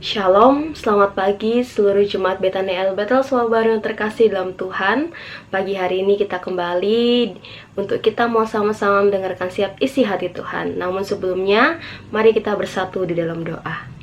Shalom, selamat pagi seluruh jemaat Bethany El Bethel semua baru yang terkasih dalam Tuhan. Pagi hari ini kita kembali untuk kita mau sama-sama mendengarkan siap isi hati Tuhan. Namun sebelumnya, mari kita bersatu di dalam doa.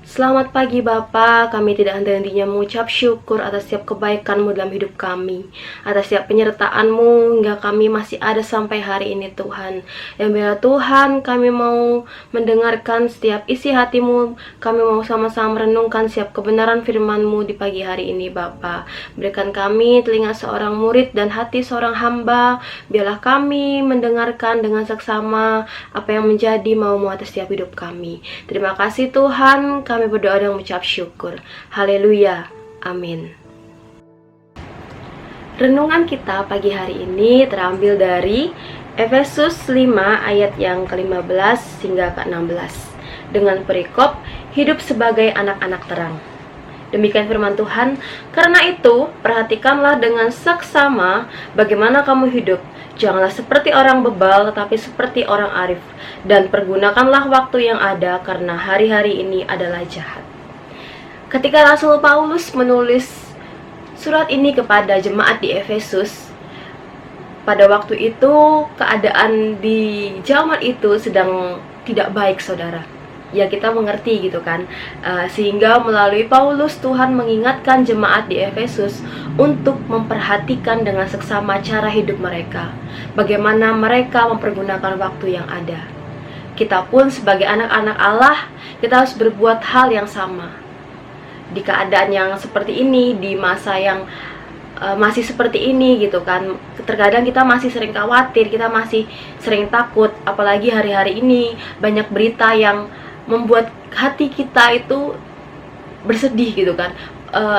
Selamat pagi Bapa, kami tidak henti-hentinya mengucap syukur atas setiap kebaikan-Mu dalam hidup kami, atas setiap penyertaan-Mu hingga kami masih ada sampai hari ini Tuhan. Dan biarlah Tuhan kami mau mendengarkan setiap isi hati-Mu, kami mau sama-sama merenungkan setiap kebenaran firman-Mu di pagi hari ini Bapa. Berikan kami telinga seorang murid dan hati seorang hamba, biarlah kami mendengarkan dengan seksama apa yang menjadi mau-Mu atas setiap hidup kami. Terima kasih Tuhan, kami berdoa dan mengucap syukur. Haleluya. Amin. Renungan kita pagi hari ini terambil dari Efesus 5 ayat yang ke-15 hingga ke-16 dengan perikop hidup sebagai anak-anak terang. Demikian firman Tuhan. Karena itu, perhatikanlah dengan seksama bagaimana kamu hidup. Janganlah seperti orang bebal, tetapi seperti orang arif. Dan pergunakanlah waktu yang ada, karena hari-hari ini adalah jahat. Ketika Rasul Paulus menulis surat ini kepada jemaat di Efesus, pada waktu itu keadaan di zaman itu sedang tidak baik, saudara. Ya, kita mengerti gitu kan, sehingga melalui Paulus Tuhan mengingatkan jemaat di Efesus untuk memperhatikan dengan seksama cara hidup mereka, bagaimana mereka mempergunakan waktu yang ada. Kita pun sebagai anak-anak Allah, kita harus berbuat hal yang sama. Di keadaan yang seperti ini, di masa yang masih seperti ini gitu kan, terkadang kita masih sering khawatir, kita masih sering takut, apalagi hari-hari ini banyak berita yang membuat hati kita itu bersedih gitu kan,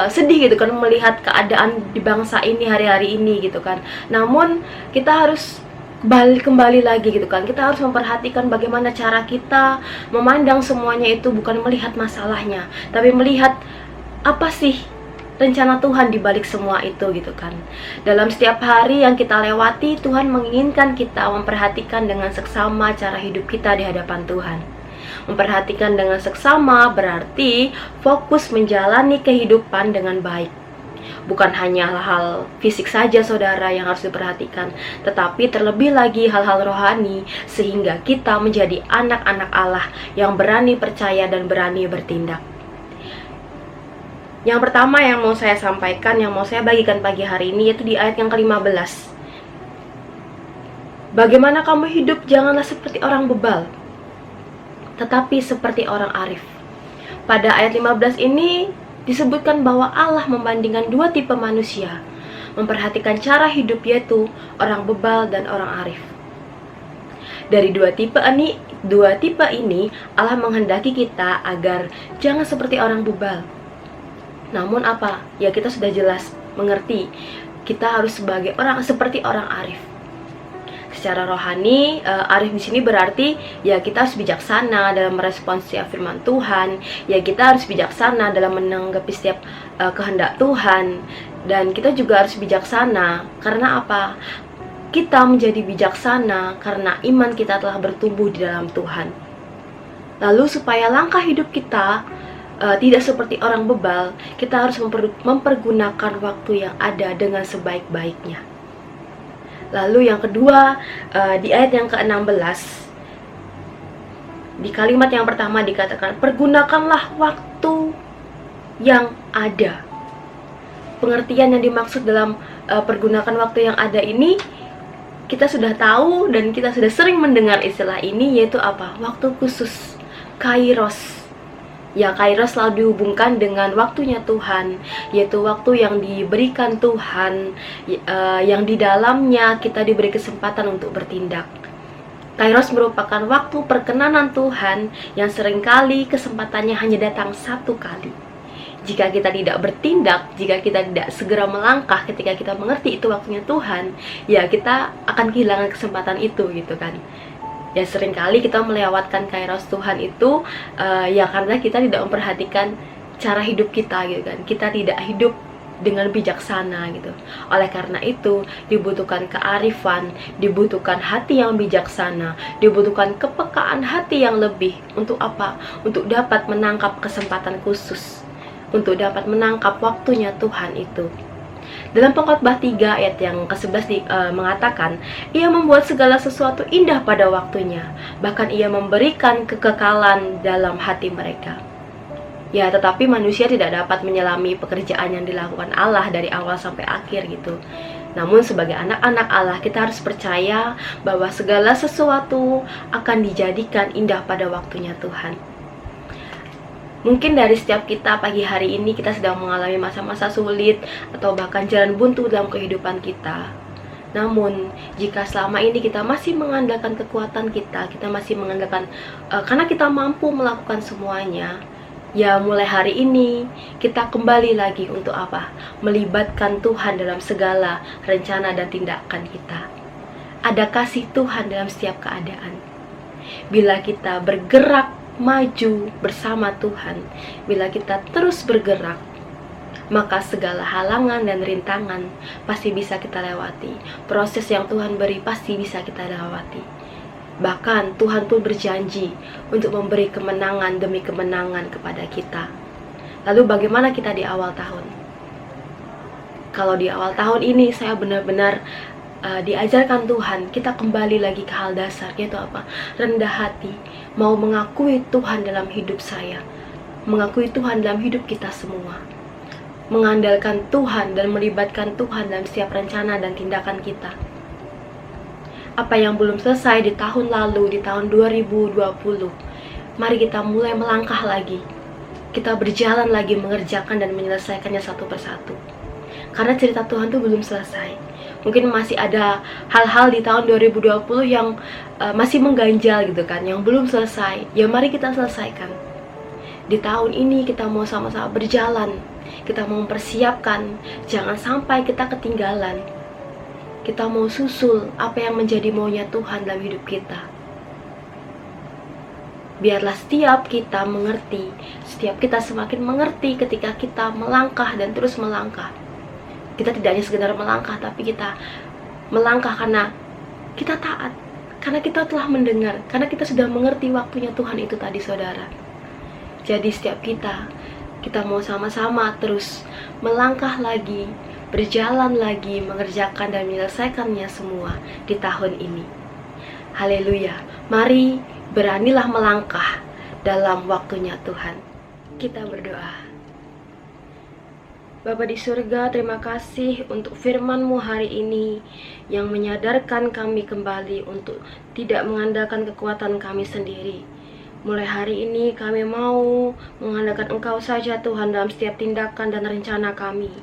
sedih gitu kan melihat keadaan di bangsa ini hari-hari ini gitu kan. Namun kita harus kembali lagi gitu kan, kita harus memperhatikan bagaimana cara kita memandang semuanya itu, bukan melihat masalahnya, tapi melihat apa sih rencana Tuhan di balik semua itu gitu kan. Dalam setiap hari yang kita lewati, Tuhan menginginkan kita memperhatikan dengan seksama cara hidup kita di hadapan Tuhan. Memperhatikan dengan seksama berarti fokus menjalani kehidupan dengan baik. Bukan hanya hal-hal fisik saja saudara yang harus diperhatikan, tetapi terlebih lagi hal-hal rohani, sehingga kita menjadi anak-anak Allah yang berani percaya dan berani bertindak. Yang pertama yang mau saya sampaikan, yang mau saya bagikan pagi hari ini, yaitu di ayat yang ke-15. Bagaimana kamu hidup, janganlah seperti orang bebal, tetapi seperti orang arif. Pada ayat 15 ini disebutkan bahwa Allah membandingkan dua tipe manusia, memperhatikan cara hidup, yaitu orang bebal dan orang arif. Dari dua tipe ini Allah menghendaki kita agar jangan seperti orang bebal. Namun apa? Ya, kita sudah jelas mengerti, kita harus seperti orang arif. Secara rohani, arif di sini berarti ya kita harus bijaksana dalam merespons setiap firman Tuhan. Ya, kita harus bijaksana dalam menanggapi setiap kehendak Tuhan. Dan kita juga harus bijaksana karena apa? Kita menjadi bijaksana karena iman kita telah bertumbuh di dalam Tuhan. Lalu supaya langkah hidup kita tidak seperti orang bebal, kita harus mempergunakan waktu yang ada dengan sebaik-baiknya. Lalu yang kedua, di ayat yang ke-16, di kalimat yang pertama dikatakan, pergunakanlah waktu yang ada. Pengertian yang dimaksud dalam pergunakan waktu yang ada ini, kita sudah tahu dan kita sudah sering mendengar istilah ini, yaitu apa? Waktu khusus, kairos. Ya, kairos selalu dihubungkan dengan waktunya Tuhan, yaitu waktu yang diberikan Tuhan, yang di dalamnya kita diberi kesempatan untuk bertindak. Kairos merupakan waktu perkenanan Tuhan yang seringkali kesempatannya hanya datang satu kali. Jika kita tidak bertindak, jika kita tidak segera melangkah ketika kita mengerti itu waktunya Tuhan, ya kita akan kehilangan kesempatan itu gitu kan. Ya, seringkali kita melewatkan kairos Tuhan itu ya karena kita tidak memperhatikan cara hidup kita gitu kan. Kita tidak hidup dengan bijaksana gitu. Oleh karena itu, dibutuhkan kearifan, dibutuhkan hati yang bijaksana, dibutuhkan kepekaan hati yang lebih. Untuk apa? Untuk dapat menangkap kesempatan khusus, untuk dapat menangkap waktunya Tuhan itu. Dalam Pengkhotbah 3 ayat yang ke-11 mengatakan, ia membuat segala sesuatu indah pada waktunya, bahkan ia memberikan kekekalan dalam hati mereka. Ya, tetapi manusia tidak dapat menyelami pekerjaan yang dilakukan Allah dari awal sampai akhir gitu. Namun sebagai anak-anak Allah, kita harus percaya bahwa segala sesuatu akan dijadikan indah pada waktunya Tuhan. Mungkin dari setiap kita pagi hari ini kita sedang mengalami masa-masa sulit atau bahkan jalan buntu dalam kehidupan kita. Namun, jika selama ini kita masih mengandalkan kekuatan kita masih mengandalkan karena kita mampu melakukan semuanya, ya mulai hari ini kita kembali lagi untuk apa? Melibatkan Tuhan dalam segala rencana dan tindakan kita. Ada kasih Tuhan dalam setiap keadaan. Bila kita bergerak maju bersama Tuhan, bila kita terus bergerak, maka segala halangan dan rintangan pasti bisa kita lewati. Proses yang Tuhan beri pasti bisa kita lewati. Bahkan Tuhan pun berjanji untuk memberi kemenangan demi kemenangan kepada kita. Lalu bagaimana kita di awal tahun? Kalau di awal tahun ini saya benar-benar diajarkan Tuhan, kita kembali lagi ke hal dasar, yaitu apa? Rendah hati, mau mengakui Tuhan dalam hidup saya, mengakui Tuhan dalam hidup kita semua, mengandalkan Tuhan dan melibatkan Tuhan dalam setiap rencana dan tindakan kita. Apa yang belum selesai di tahun lalu, di tahun 2020, mari kita mulai melangkah lagi. Kita berjalan lagi mengerjakan dan menyelesaikannya satu persatu. Karena cerita Tuhan itu belum selesai. Mungkin masih ada hal-hal di tahun 2020 yang masih mengganjal gitu kan, yang belum selesai. Ya mari kita selesaikan. Di tahun ini kita mau sama-sama berjalan, kita mau mempersiapkan, jangan sampai kita ketinggalan. Kita mau susul apa yang menjadi maunya Tuhan dalam hidup kita. Biarlah setiap kita mengerti, setiap kita semakin mengerti ketika kita melangkah dan terus melangkah. Kita tidak hanya sekedar melangkah, tapi kita melangkah karena kita taat, karena kita telah mendengar, karena kita sudah mengerti waktunya Tuhan itu tadi, saudara. Jadi setiap kita mau sama-sama terus melangkah lagi, berjalan lagi, mengerjakan dan menyelesaikannya semua di tahun ini. Haleluya. Mari beranilah melangkah dalam waktunya Tuhan. Kita berdoa. Bapa di surga, terima kasih untuk firman-Mu hari ini yang menyadarkan kami kembali untuk tidak mengandalkan kekuatan kami sendiri. Mulai hari ini kami mau mengandalkan Engkau saja Tuhan dalam setiap tindakan dan rencana kami.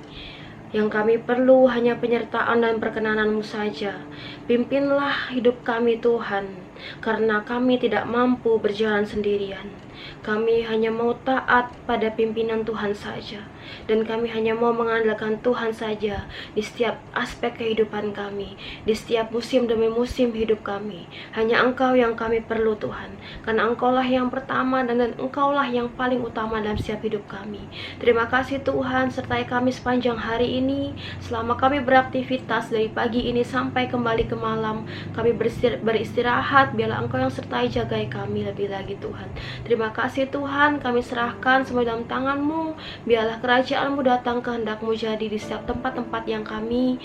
Yang kami perlu hanya penyertaan dan perkenanan-Mu saja. Pimpinlah hidup kami Tuhan, karena kami tidak mampu berjalan sendirian. Kami hanya mau taat pada pimpinan Tuhan saja, dan kami hanya mau mengandalkan Tuhan saja di setiap aspek kehidupan kami, di setiap musim demi musim hidup kami. Hanya Engkau yang kami perlu Tuhan, karena Engkaulah yang pertama dan Engkaulah yang paling utama dalam setiap hidup kami. Terima kasih Tuhan, sertai kami sepanjang hari ini, selama kami beraktivitas dari pagi ini sampai kembali ke malam. Kami beristirahat, biarlah Engkau yang sertai jagai kami lebih lagi Tuhan. Terima kasih Tuhan, kami serahkan semua dalam tangan-Mu. Biarlah kerajaan-Mu datang, kehendak-Mu jadi di setiap tempat-tempat yang kami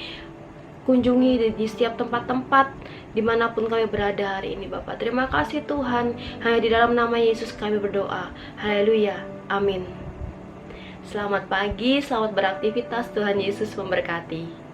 kunjungi, di setiap tempat-tempat dimanapun kami berada hari ini Bapak. Terima kasih Tuhan, hanya di dalam nama Yesus kami berdoa. Haleluya, amin. Selamat pagi, selamat beraktivitas, Tuhan Yesus memberkati.